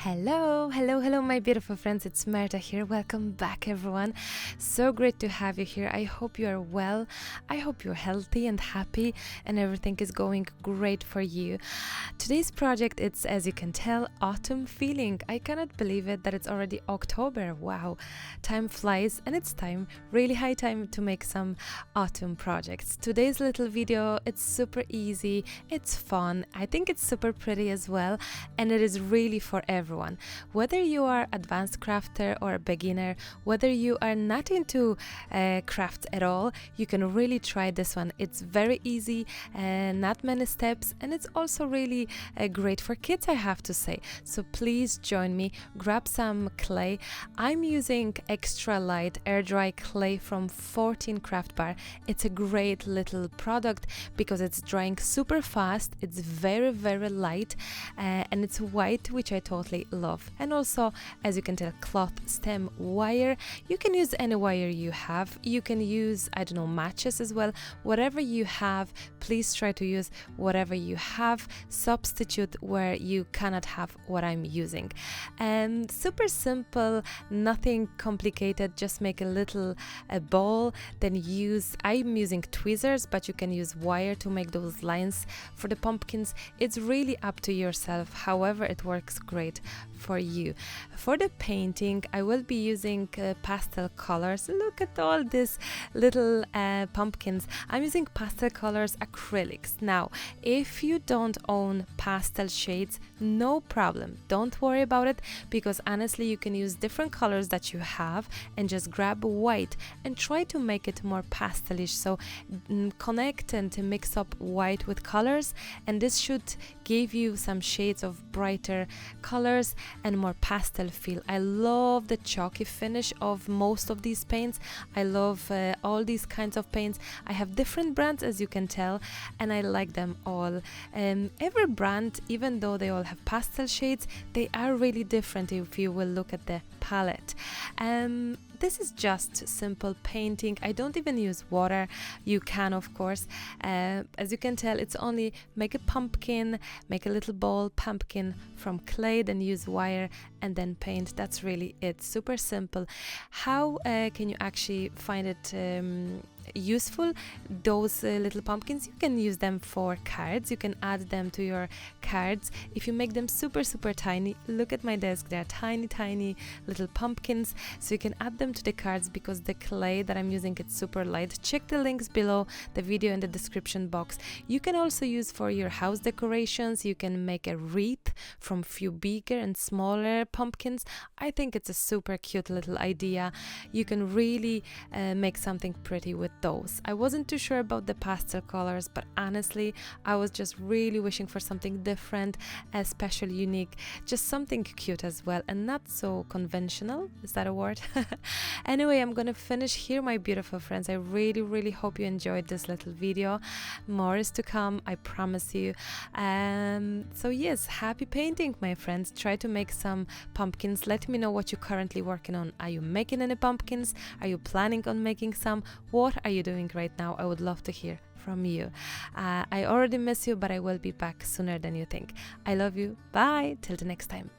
Hello, my beautiful friends. It's Merta here. Welcome back, everyone. So great to have you here. I hope you are well. I hope you're healthy and happy and everything is going great for you. Today's project, it's, as you can tell, autumn feeling. I cannot believe it that it's already October. Wow, time flies and it's time, really high time to make some autumn projects. Today's little video, it's super easy, it's fun. I think it's super pretty as well, and it is really for everyone. Whether you are advanced crafter or a beginner, whether you are not into crafts at all, you can really try this one. It's very easy, not many steps, and it's also really great for kids, I have to say. So please join me, grab some clay. I'm using extra light air dry clay from 14 Craft Bar. It's a great little product because it's drying super fast, it's very light, and it's white, which I totally love. And also, as you can tell, cloth stem wire. You can use any wire you have. You can use, I don't know, matches as well. Whatever you have, please try to use whatever you have. Substitute where you cannot have what I'm using. And super simple, nothing complicated. Just make a little ball, then I'm using tweezers, but you can use wire to make those lines for the pumpkins. It's really up to yourself, however it works great for you. For the painting, I will be using pastel colors. Look at all these little pumpkins. I'm using pastel colors acrylics. Now, if you don't own pastel shades, no problem, don't worry about it, because honestly you can use different colors that you have and just grab white and try to make it more pastelish. So connect and mix up white with colors, and this should give you some shades of brighter colors and more pastel feel. I love the chalky finish of most of these paints. I love all these kinds of paints. I have different brands, as you can tell, and I like them all. Every brand, even though they all have pastel shades, they are really different if you will look at the palette. This is just simple painting. I don't even use water. You can, of course. As you can tell, it's only make a pumpkin, make a little ball pumpkin from clay, then use wire and then paint. That's really it. Super simple. How can you actually find it useful? Those little pumpkins, you can use them for cards. You can add them to your cards. If you make them super tiny, look at my desk, they're tiny little pumpkins, so you can add them to the cards because the clay that I'm using, it's super light. Check the links below the video in the description box. You can also use for your house decorations. You can make a wreath from few bigger and smaller pumpkins. I think it's a super cute little idea. You can really make something pretty with those. I wasn't too sure about the pastel colors, but honestly I was just really wishing for something different, special, unique, just something cute as well, and not so conventional. Is that a word? Anyway, I'm gonna finish here, my beautiful friends. I really hope you enjoyed this little video. More is to come, I promise you. So yes, happy painting, my friends. Try to make some pumpkins. Let me know what you're currently working on. Are you making any pumpkins? Are you planning on making some? What are you doing right now? I would love to hear from you. I already miss you, but I will be back sooner than you think. I love you. Bye. Till the next time.